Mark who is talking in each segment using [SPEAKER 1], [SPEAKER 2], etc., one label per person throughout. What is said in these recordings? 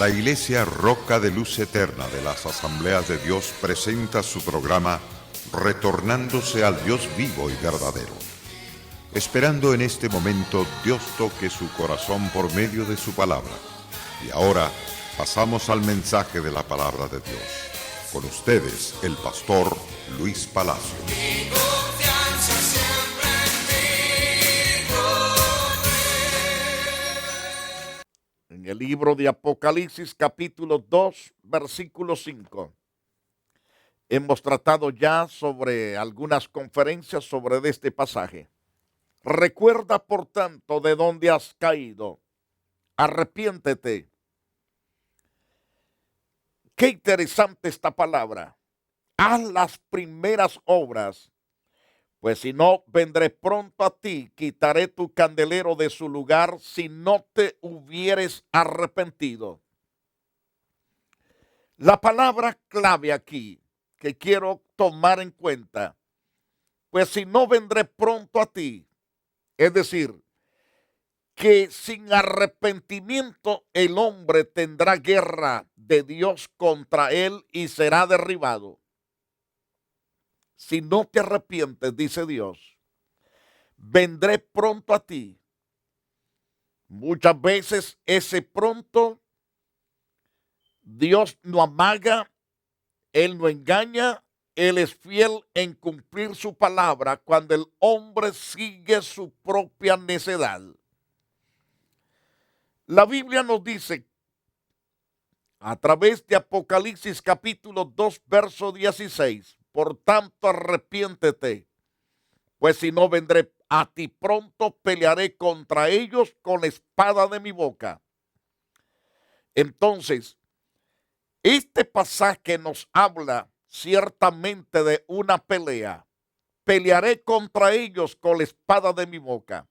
[SPEAKER 1] La Iglesia Roca de Luz Eterna de las Asambleas de Dios presenta su programa Retornándose al Dios vivo y verdadero. Esperando en este momento Dios toque su corazón por medio de su palabra. Y ahora pasamos al mensaje de la palabra de Dios. Con ustedes, el pastor Luis Palacio.
[SPEAKER 2] En el libro de Apocalipsis, capítulo 2, versículo 5. Hemos tratado ya sobre algunas conferencias sobre este pasaje. Recuerda, por tanto, de dónde has caído. Arrepiéntete. Qué interesante esta palabra. Haz las primeras obras, pues si no, vendré pronto a ti, quitaré tu candelero de su lugar si no te hubieres arrepentido. La palabra clave aquí que quiero tomar en cuenta, pues si no, vendré pronto a ti. Es decir, que sin arrepentimiento el hombre tendrá guerra de Dios contra él y será derribado. Si no te arrepientes, dice Dios, vendré pronto a ti. Muchas veces ese pronto Dios no amaga, Él no engaña, Él es fiel en cumplir su palabra cuando el hombre sigue su propia necedad. La Biblia nos dice a través de Apocalipsis capítulo 2, verso 16, por tanto arrepiéntete, pues si no vendré a ti pronto, pelearé contra ellos con la espada de mi boca. Entonces, este pasaje nos habla ciertamente de una pelea. Pelearé contra ellos con la espada de mi boca.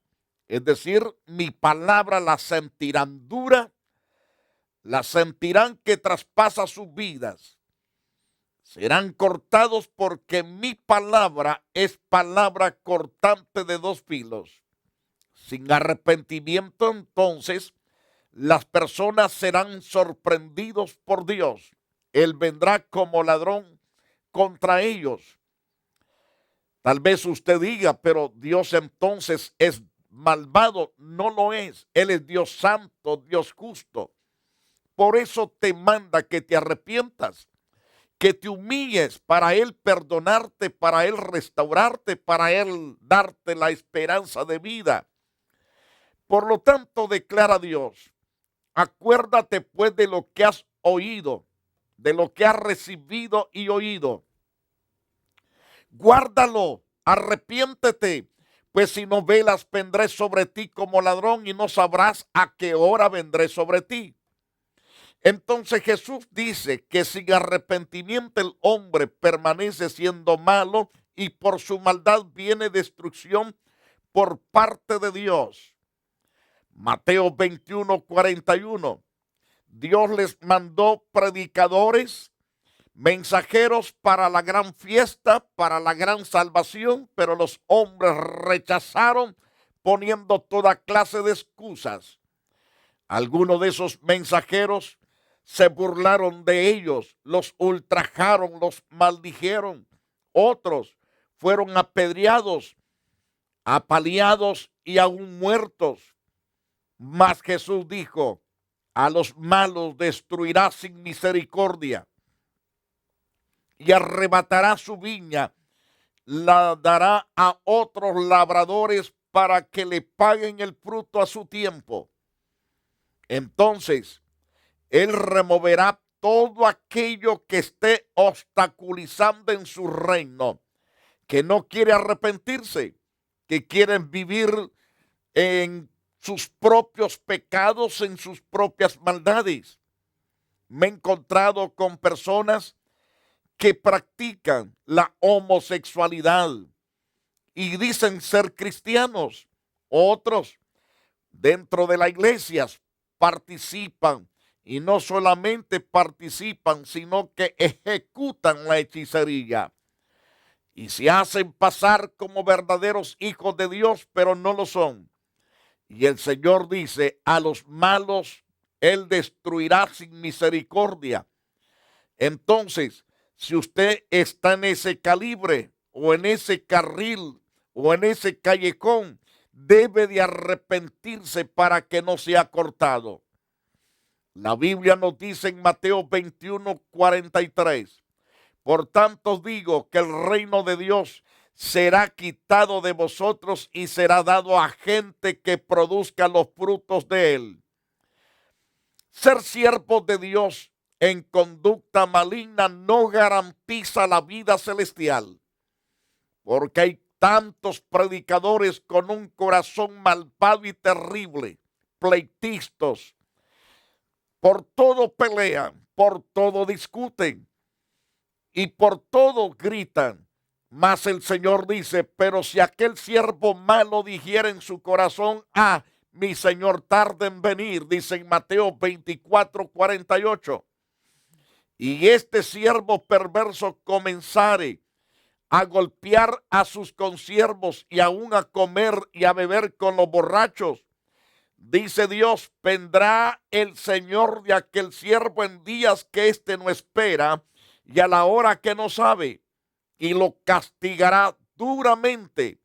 [SPEAKER 2] Es decir, mi palabra la sentirán dura, la sentirán que traspasa sus vidas. Serán cortados porque mi palabra es palabra cortante de dos filos. Sin arrepentimiento, entonces, las personas serán sorprendidos por Dios. Él vendrá como ladrón contra ellos. Tal vez usted diga, pero Dios entonces es malvado. No lo es. Él es Dios santo, Dios justo. Por eso te manda que te arrepientas, que te humilles para Él perdonarte, para Él restaurarte, para Él darte la esperanza de vida. Por lo tanto, declara Dios, acuérdate pues de lo que has oído, de lo que has recibido y oído. Guárdalo, arrepiéntete, pues si no velas vendré sobre ti como ladrón y no sabrás a qué hora vendré sobre ti. Entonces Jesús dice que sin arrepentimiento el hombre permanece siendo malo y por su maldad viene destrucción por parte de Dios. Mateo 21, 41. Dios les mandó predicadores, mensajeros para la gran fiesta, para la gran salvación, pero los hombres rechazaron poniendo toda clase de excusas. Algunos de esos mensajeros se burlaron de ellos, los ultrajaron, los maldijeron. Otros fueron apedreados, apaleados y aún muertos. Mas Jesús dijo, a los malos destruirá sin misericordia y arrebatará su viña, la dará a otros labradores para que le paguen el fruto a su tiempo. Entonces, Él removerá todo aquello que esté obstaculizando en su reino, que no quiere arrepentirse, que quieren vivir en sus propios pecados, en sus propias maldades. Me he encontrado con personas que practican la homosexualidad y dicen ser cristianos. Otros dentro de las iglesias participan y no solamente participan, sino que ejecutan la hechicería y se hacen pasar como verdaderos hijos de Dios, pero no lo son. Y el Señor dice, a los malos Él destruirá sin misericordia. Entonces, si usted está en ese calibre o en ese carril o en ese callejón, debe de arrepentirse para que no sea cortado. La Biblia nos dice en Mateo 21:43, por tanto digo que el reino de Dios será quitado de vosotros y será dado a gente que produzca los frutos de él. Ser siervos de Dios en conducta maligna no garantiza la vida celestial, porque hay tantos predicadores con un corazón malvado y terrible, pleitistas, por todo pelean, por todo discuten y por todo gritan. Mas el Señor dice, pero si aquel siervo malo dijera en su corazón, mi Señor tarda en venir, dice en Mateo 24:48. Y este siervo perverso comenzare a golpear a sus consiervos y aún a comer y a beber con los borrachos. Dice Dios, vendrá el Señor de aquel siervo en días que éste no espera y a la hora que no sabe, y lo castigará duramente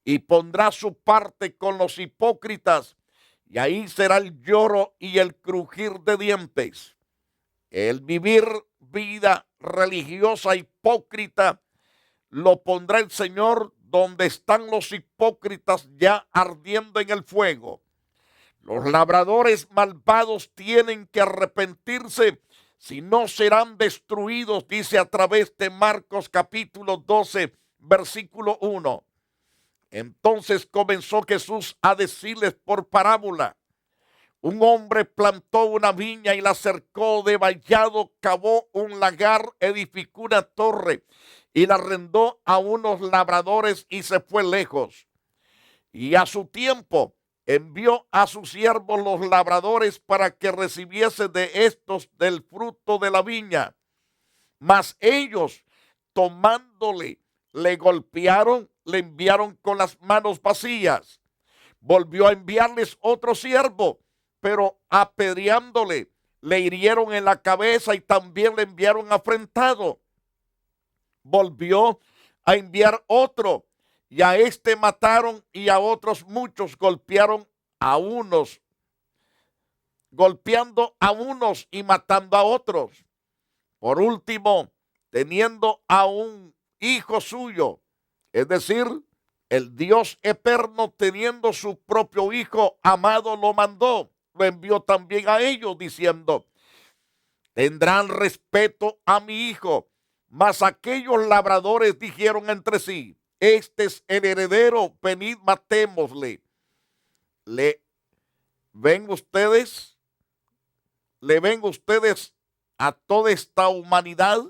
[SPEAKER 2] y pondrá su parte con los hipócritas, y ahí será el lloro y el crujir de dientes. El vivir vida religiosa hipócrita lo pondrá el Señor donde están los hipócritas ya ardiendo en el fuego. Los labradores malvados tienen que arrepentirse, si no serán destruidos, dice a través de Marcos capítulo 12, versículo 1. Entonces comenzó Jesús a decirles por parábola: un hombre plantó una viña y la cercó de vallado, cavó un lagar, edificó una torre y la arrendó a unos labradores y se fue lejos. Y a su tiempo envió a sus siervos los labradores para que recibiese de estos del fruto de la viña. Mas ellos, tomándole, le golpearon, le enviaron con las manos vacías. Volvió a enviarles otro siervo, pero apedreándole, le hirieron en la cabeza y también le enviaron afrentado. Volvió a enviar otro, y a este mataron, y a otros muchos golpearon a unos, golpeando a unos y matando a otros. Por último, teniendo a un hijo suyo, es decir, el Dios eterno teniendo su propio hijo amado, lo mandó, lo envió también a ellos diciendo: tendrán respeto a mi hijo. Mas aquellos labradores dijeron entre sí: este es el heredero, venid, matémosle. ¿Le ven ustedes a toda esta humanidad?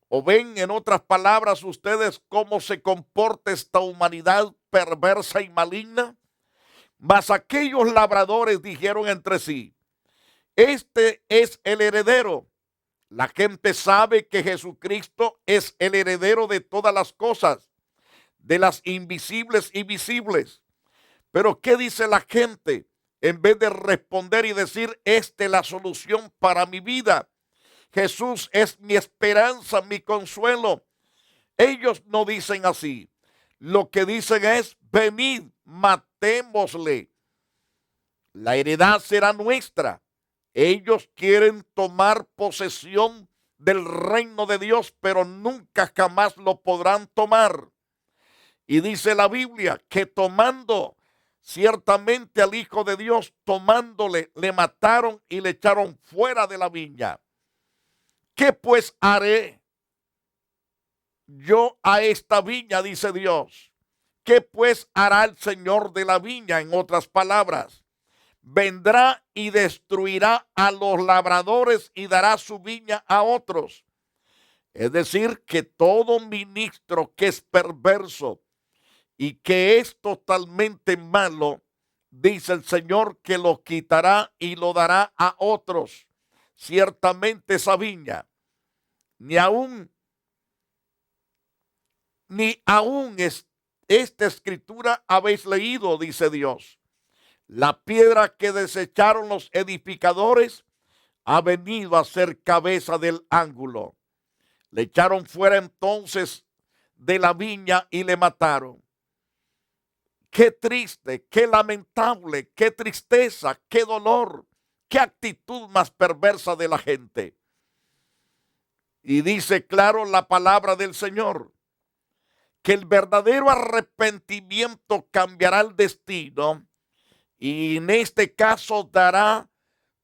[SPEAKER 2] ¿O ven, en otras palabras, ustedes cómo se comporta esta humanidad perversa y maligna? Mas aquellos labradores dijeron entre sí: este es el heredero. La gente sabe que Jesucristo es el heredero de todas las cosas, de las invisibles y visibles. Pero ¿qué dice la gente? En vez de responder y decir: esta es la solución para mi vida, Jesús es mi esperanza, mi consuelo, ellos no dicen así. Lo que dicen es: venid, matémosle. La heredad será nuestra. Ellos quieren tomar posesión del reino de Dios, pero nunca jamás lo podrán tomar. Y dice la Biblia que tomando ciertamente al Hijo de Dios, tomándole, le mataron y le echaron fuera de la viña. ¿Qué pues haré yo a esta viña?, dice Dios. ¿Qué pues hará el Señor de la viña? En otras palabras, vendrá y destruirá a los labradores y dará su viña a otros. Es decir, que todo ministro que es perverso y que es totalmente malo, dice el Señor que lo quitará y lo dará a otros. Ciertamente esa viña, ni aún esta escritura habéis leído, dice Dios. La piedra que desecharon los edificadores ha venido a ser cabeza del ángulo. Le echaron fuera entonces de la viña y le mataron. Qué triste, qué lamentable, qué tristeza, qué dolor, qué actitud más perversa de la gente. Y dice claro la palabra del Señor, que el verdadero arrepentimiento cambiará el destino y en este caso dará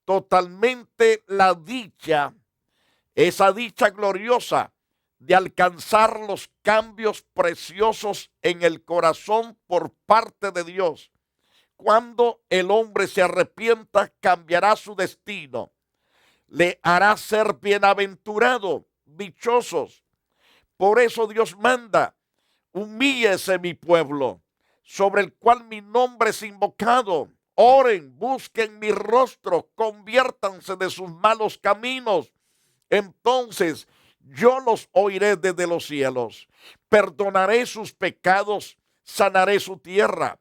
[SPEAKER 2] totalmente la dicha, esa dicha gloriosa de alcanzar los cambios preciosos en el corazón por parte de Dios. Cuando el hombre se arrepienta, cambiará su destino. Le hará ser bienaventurado, dichosos. Por eso Dios manda, humíllese mi pueblo, sobre el cual mi nombre es invocado. Oren, busquen mi rostro, conviértanse de sus malos caminos. Entonces yo los oiré desde los cielos, perdonaré sus pecados, sanaré su tierra.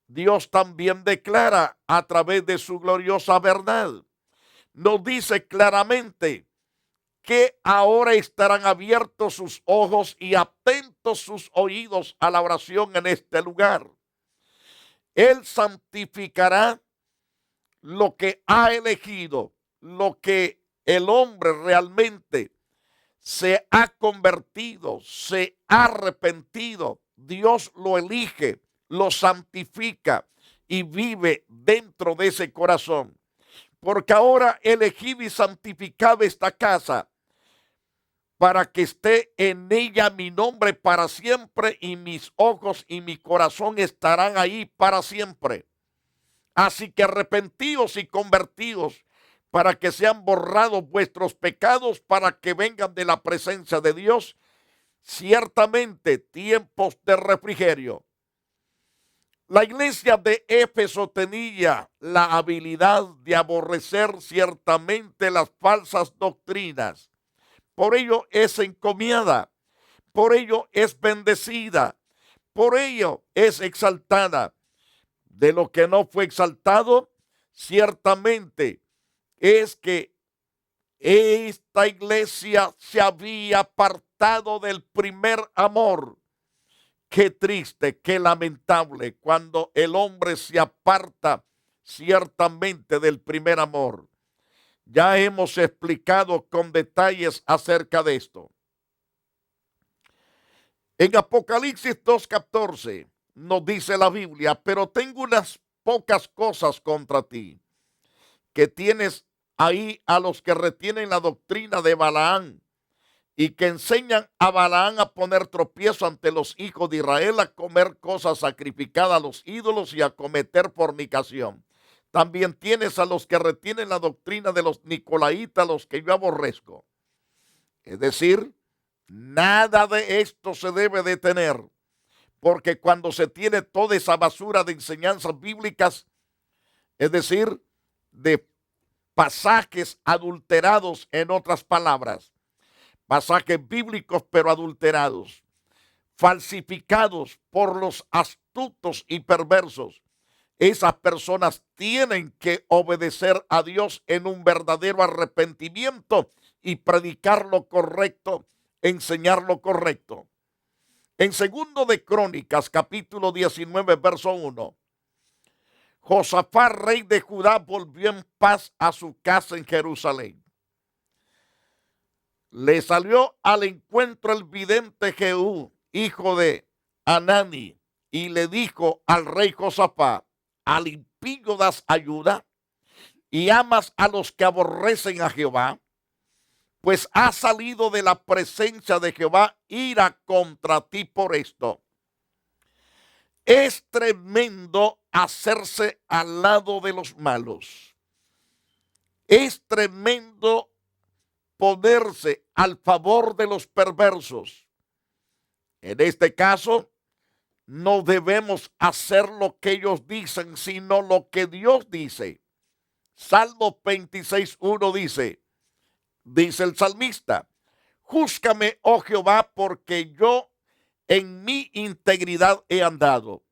[SPEAKER 2] Dios también declara a través de su gloriosa verdad. Nos dice claramente que ahora estarán abiertos sus ojos y atentos sus oídos a la oración en este lugar. Él santificará lo que ha elegido, lo que el hombre realmente se ha convertido, se ha arrepentido. Dios lo elige, lo santifica y vive dentro de ese corazón. Porque ahora elegido y santificado esta casa, para que esté en ella mi nombre para siempre, y mis ojos y mi corazón estarán ahí para siempre. Así que arrepentidos y convertidos, para que sean borrados vuestros pecados, para que vengan de la presencia de Dios, ciertamente tiempos de refrigerio. La iglesia de Éfeso tenía la habilidad de aborrecer ciertamente las falsas doctrinas. Por ello es encomiada, por ello es bendecida, por ello es exaltada. De lo que no fue exaltado, ciertamente es que esta iglesia se había apartado del primer amor. Qué triste, qué lamentable cuando el hombre se aparta ciertamente del primer amor. Ya hemos explicado con detalles acerca de esto. En Apocalipsis 2:14 nos dice la Biblia, pero tengo unas pocas cosas contra ti, que tienes ahí a los que retienen la doctrina de Balaán y que enseñan a Balaán a poner tropiezo ante los hijos de Israel, a comer cosas sacrificadas a los ídolos y a cometer fornicación. También tienes a los que retienen la doctrina de los nicolaitas, los que yo aborrezco. Es decir, nada de esto se debe de tener, porque cuando se tiene toda esa basura de enseñanzas bíblicas, es decir, de pasajes adulterados, en otras palabras, pasajes bíblicos pero adulterados, falsificados por los astutos y perversos, esas personas tienen que obedecer a Dios en un verdadero arrepentimiento y predicar lo correcto, enseñar lo correcto. En segundo de Crónicas, capítulo 19, verso 1, Josafat, rey de Judá, volvió en paz a su casa en Jerusalén. Le salió al encuentro el vidente Jehú, hijo de Anani, y le dijo al rey Josafat: ¿al impío das ayuda y amas a los que aborrecen a Jehová? Pues ha salido de la presencia de Jehová ira contra ti por esto. Es tremendo hacerse al lado de los malos. Es tremendo ponerse al favor de los perversos. En este caso, no debemos hacer lo que ellos dicen, sino lo que Dios dice. Salmo 26:1 dice el salmista: júzgame, oh Jehová, porque yo en mi integridad he andado,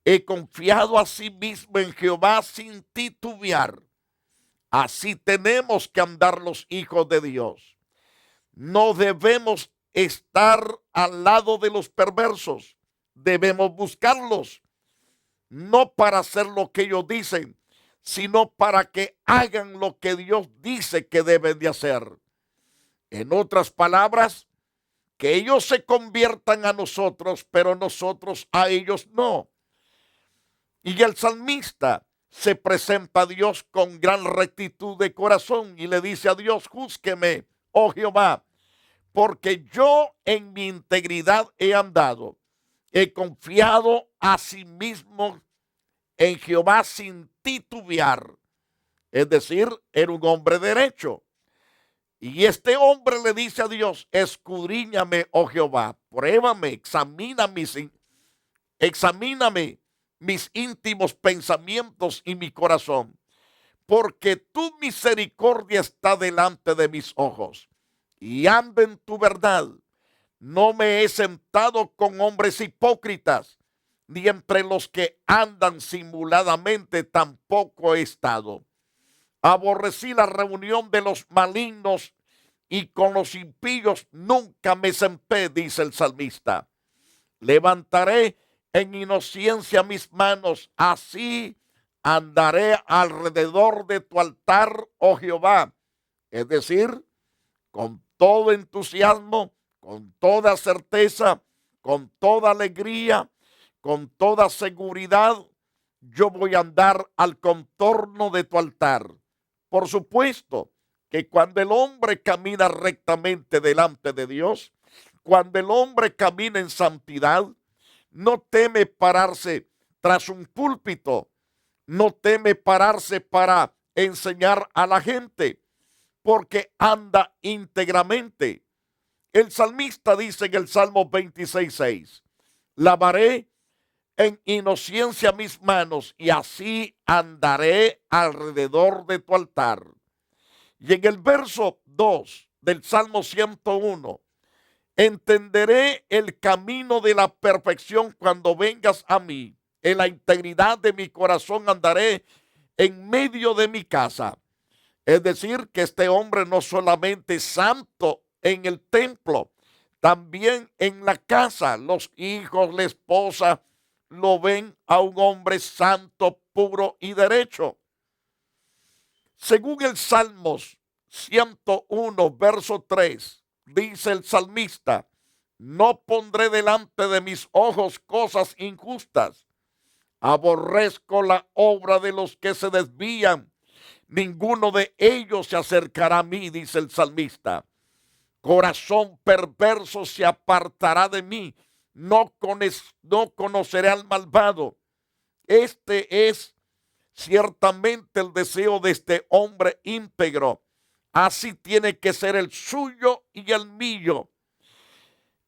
[SPEAKER 2] he confiado a sí mismo en Jehová sin titubear. Así tenemos que andar los hijos de Dios. No debemos estar al lado de los perversos. Debemos buscarlos, no para hacer lo que ellos dicen, sino para que hagan lo que Dios dice que deben de hacer. En otras palabras, que ellos se conviertan a nosotros, pero nosotros a ellos no. Y el salmista se presenta a Dios con gran rectitud de corazón y le dice a Dios: júzgueme, oh Jehová, porque yo en mi integridad he andado. He confiado a sí mismo en Jehová sin titubear. Es decir, era un hombre derecho. Y este hombre le dice a Dios: escudriñame, oh Jehová, pruébame, examíname mis íntimos pensamientos y mi corazón, porque tu misericordia está delante de mis ojos, y ando en tu verdad. No me he sentado con hombres hipócritas, ni entre los que andan simuladamente tampoco he estado. Aborrecí la reunión de los malignos, y con los impíos nunca me senté, dice el salmista. Levantaré en inocencia mis manos, así andaré alrededor de tu altar, oh Jehová. Es decir, con todo entusiasmo, con toda certeza, con toda alegría, con toda seguridad, yo voy a andar al contorno de tu altar. Por supuesto que cuando el hombre camina rectamente delante de Dios, cuando el hombre camina en santidad, no teme pararse tras un púlpito, no teme pararse para enseñar a la gente, porque anda íntegramente. El salmista dice en el Salmo 26:6, lavaré en inocencia mis manos, y así andaré alrededor de tu altar. Y en el verso 2 del Salmo 101, entenderé el camino de la perfección cuando vengas a mí. En la integridad de mi corazón andaré en medio de mi casa. Es decir, que este hombre no solamente es santo en el templo, también en la casa. Los hijos, la esposa, lo ven a un hombre santo, puro y derecho. Según el Salmos 101, verso 3, dice el salmista: no pondré delante de mis ojos cosas injustas. Aborrezco la obra de los que se desvían. Ninguno de ellos se acercará a mí, dice el salmista. Corazón perverso se apartará de mí. No conoceré al malvado. Este es ciertamente el deseo de este hombre íntegro. Así tiene que ser el suyo y el mío.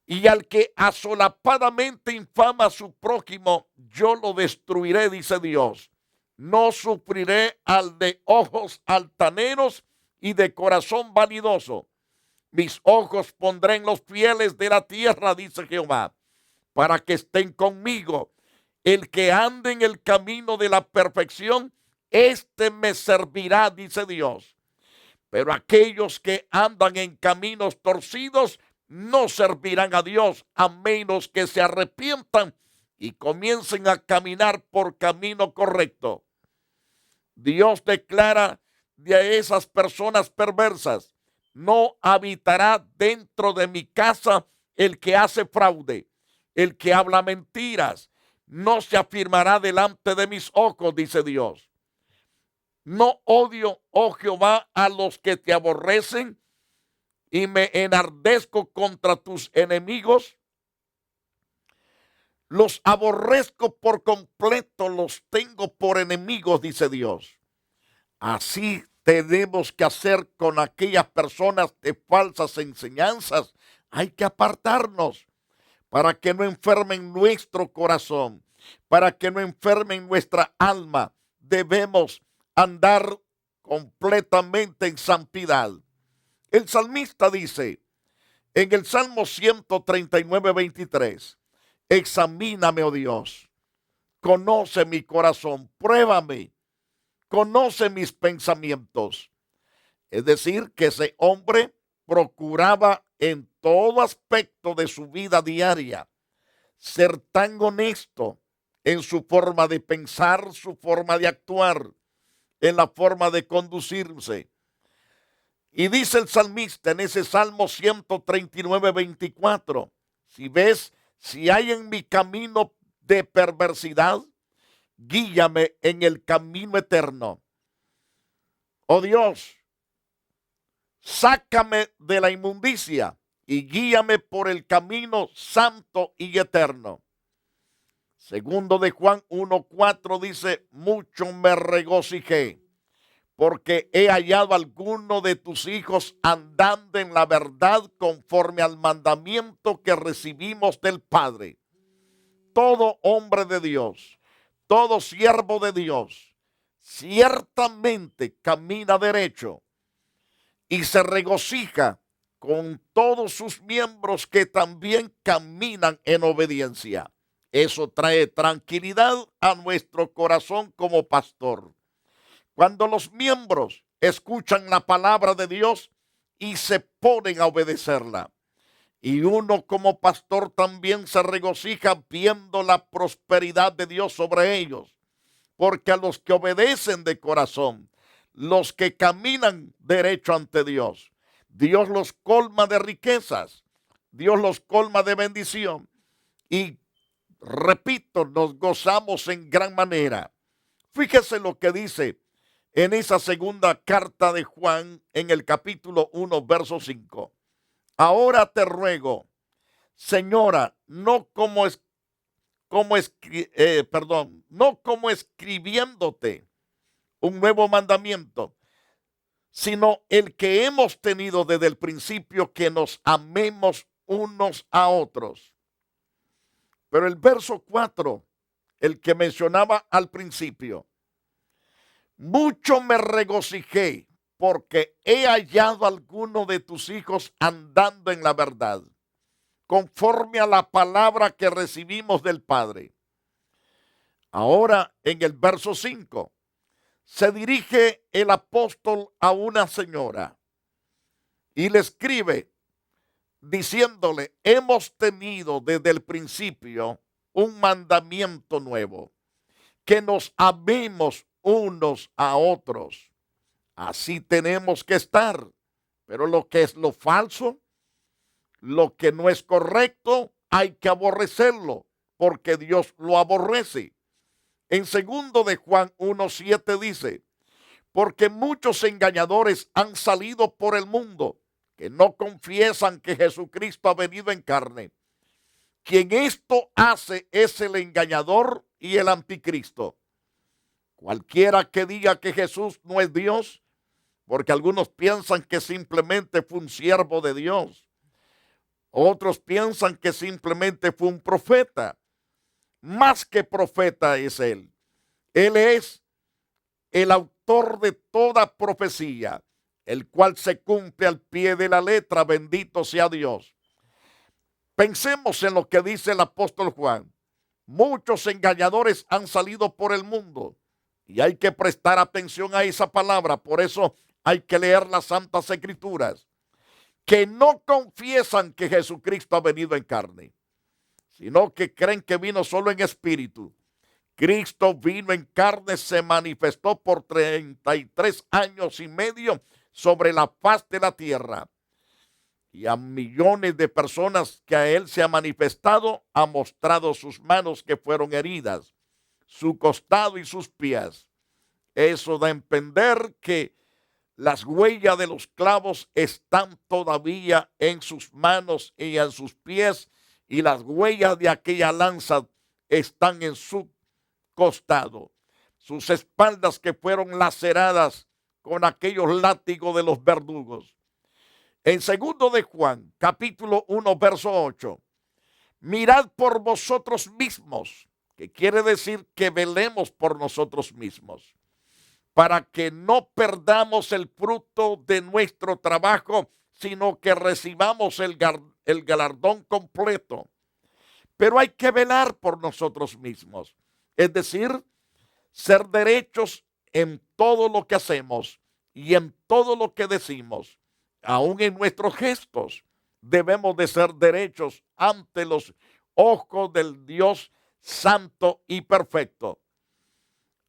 [SPEAKER 2] Y al que asolapadamente infama a su prójimo, yo lo destruiré, dice Dios. No sufriré al de ojos altaneros y de corazón vanidoso. Mis ojos pondré en los fieles de la tierra, dice Jehová, para que estén conmigo. El que ande en el camino de la perfección, este me servirá, dice Dios. Pero aquellos que andan en caminos torcidos no servirán a Dios, a menos que se arrepientan y comiencen a caminar por camino correcto. Dios declara de esas personas perversas: no habitará dentro de mi casa el que hace fraude, el que habla mentiras, no se afirmará delante de mis ojos, dice Dios. No odio, oh Jehová, a los que te aborrecen, y me enardezco contra tus enemigos. Los aborrezco por completo, los tengo por enemigos, dice Dios. Así tenemos que hacer con aquellas personas de falsas enseñanzas. Hay que apartarnos para que no enfermen nuestro corazón, para que no enfermen nuestra alma. Debemos andar completamente en santidad. El salmista dice en el Salmo 139:23, examíname, oh Dios, conoce mi corazón, pruébame, conoce mis pensamientos. Es decir, que ese hombre procuraba en todo aspecto de su vida diaria ser tan honesto en su forma de pensar, su forma de actuar, en la forma de conducirse. Y dice el salmista en ese Salmo 139, 24, si hay en mi camino de perversidad, guíame en el camino eterno. Oh Dios, sácame de la inmundicia y guíame por el camino santo y eterno. Segundo de Juan 1:4 dice, mucho me regocijé porque he hallado a alguno de tus hijos andando en la verdad conforme al mandamiento que recibimos del Padre. Todo hombre de Dios, todo siervo de Dios, ciertamente camina derecho y se regocija con todos sus miembros que también caminan en obediencia. Eso trae tranquilidad a nuestro corazón como pastor. Cuando los miembros escuchan la palabra de Dios y se ponen a obedecerla. Y uno como pastor también se regocija viendo la prosperidad de Dios sobre ellos. Porque a los que obedecen de corazón, los que caminan derecho ante Dios, Dios los colma de riquezas, Dios los colma de bendición. Y repito, nos gozamos en gran manera. Fíjese lo que dice en esa segunda carta de Juan, en el capítulo 1, verso 5. Ahora te ruego, Señora, no como escribiéndote un nuevo mandamiento, sino el que hemos tenido desde el principio, que nos amemos unos a otros. Pero el verso 4, el que mencionaba al principio, mucho me regocijé porque he hallado a alguno de tus hijos andando en la verdad, conforme a la palabra que recibimos del Padre. Ahora en el verso 5 se dirige el apóstol a una señora y le escribe diciéndole, hemos tenido desde el principio un mandamiento nuevo, que nos amemos unos a otros. Así tenemos que estar. Pero lo que es lo falso, lo que no es correcto, hay que aborrecerlo, porque Dios lo aborrece. En segundo de Juan 1:7 dice, porque muchos engañadores han salido por el mundo, que no confiesan que Jesucristo ha venido en carne. Quien esto hace es el engañador y el anticristo. Cualquiera que diga que Jesús no es Dios, porque algunos piensan que simplemente fue un siervo de Dios. Otros piensan que simplemente fue un profeta. Más que profeta es él. Él es el autor de toda profecía, el cual se cumple al pie de la letra. Bendito sea Dios. Pensemos en lo que dice el apóstol Juan. Muchos engañadores han salido por el mundo y hay que prestar atención a esa palabra. Por eso hay que leer las Santas Escrituras, que no confiesan que Jesucristo ha venido en carne, sino que creen que vino solo en espíritu. Cristo vino en carne, se manifestó por 33 años y medio sobre la faz de la tierra. Y a millones de personas que a él se ha manifestado, ha mostrado sus manos que fueron heridas, su costado y sus pies. Eso da a entender que las huellas de los clavos están todavía en sus manos y en sus pies, y las huellas de aquella lanza están en su costado. Sus espaldas que fueron laceradas con aquellos látigos de los verdugos. En segundo de Juan, capítulo 1, verso 8, mirad por vosotros mismos, que quiere decir que velemos por nosotros mismos, para que no perdamos el fruto de nuestro trabajo, sino que recibamos el galardón completo. Pero hay que velar por nosotros mismos. Es decir, ser derechos en todo lo que hacemos y en todo lo que decimos, aún en nuestros gestos. Debemos de ser derechos ante los ojos del Dios santo y perfecto.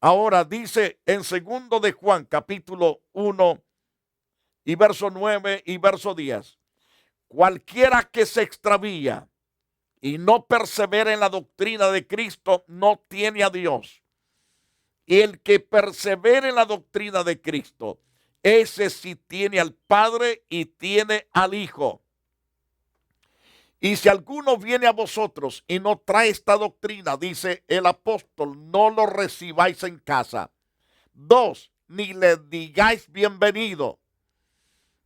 [SPEAKER 2] Ahora dice en 2 de Juan, capítulo 1 y verso 9 y verso 10, cualquiera que se extravía y no persevera en la doctrina de Cristo no tiene a Dios. Y el que persevera en la doctrina de Cristo, ese sí tiene al Padre y tiene al Hijo. Y si alguno viene a vosotros y no trae esta doctrina, dice el apóstol, no lo recibáis en casa. 2, ni le digáis bienvenido,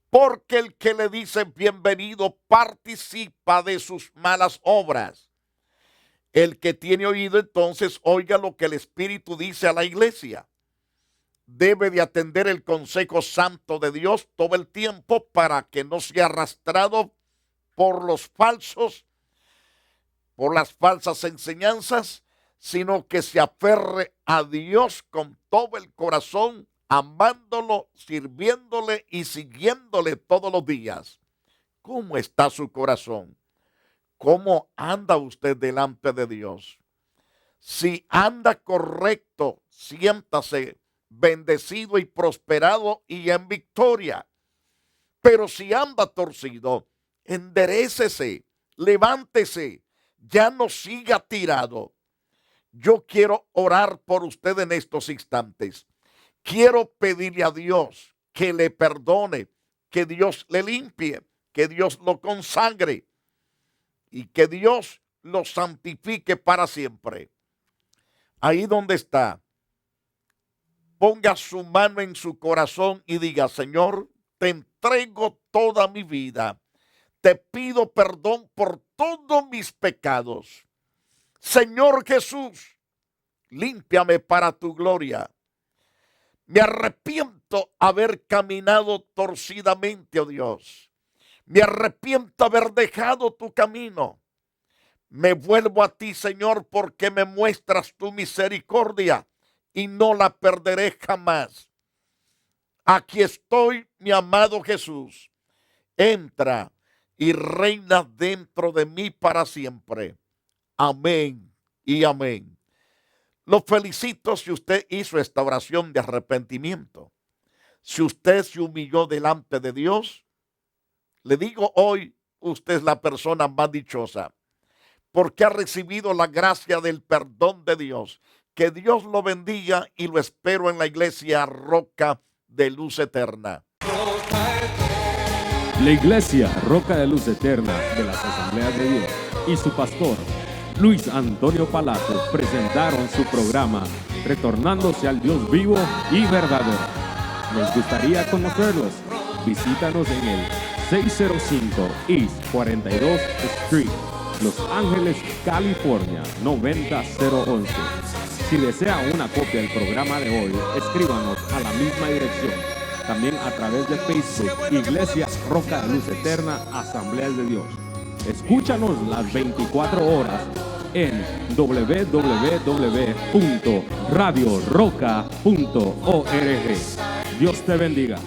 [SPEAKER 2] porque el que le dice bienvenido participa de sus malas obras. El que tiene oído, entonces oiga lo que el Espíritu dice a la iglesia. Debe de atender el consejo santo de Dios todo el tiempo para que no sea arrastrado por los falsos, por las falsas enseñanzas, sino que se aferre a Dios con todo el corazón, amándolo, sirviéndole y siguiéndole todos los días. ¿Cómo está su corazón? ¿Cómo anda usted delante de Dios? Si anda correcto, siéntase bendecido y prosperado y en victoria. Pero si anda torcido, enderécese, levántese, ya no siga tirado. Yo quiero orar por usted en estos instantes. Quiero pedirle a Dios que le perdone, que Dios le limpie, que Dios lo consagre y que Dios lo santifique para siempre. Ahí donde está, ponga su mano en su corazón y diga: Señor, te entrego toda mi vida. Te pido perdón por todos mis pecados. Señor Jesús, límpiame para tu gloria. Me arrepiento haber caminado torcidamente, oh Dios. Me arrepiento haber dejado tu camino. Me vuelvo a ti, Señor, porque me muestras tu misericordia y no la perderé jamás. Aquí estoy, mi amado Jesús. Entra y reina dentro de mí para siempre. Amén y amén. Lo felicito si usted hizo esta oración de arrepentimiento. Si usted se humilló delante de Dios, le digo hoy, usted es la persona más dichosa, porque ha recibido la gracia del perdón de Dios. Que Dios lo bendiga y lo espero en la iglesia Roca de Luz Eterna.
[SPEAKER 3] La iglesia Roca de Luz Eterna de las Asambleas de Dios y su pastor Luis Antonio Palacios presentaron su programa Retornándose al Dios vivo y verdadero. Nos gustaría conocerlos. Visítanos en el 605 East 42 Street, Los Ángeles, California 90011. Si desea una copia del programa de hoy, escríbanos a la misma dirección. También a través de Facebook, Iglesia Roca de Luz Eterna, Asambleas de Dios. Escúchanos las 24 horas en www.radioroca.org. Dios te bendiga.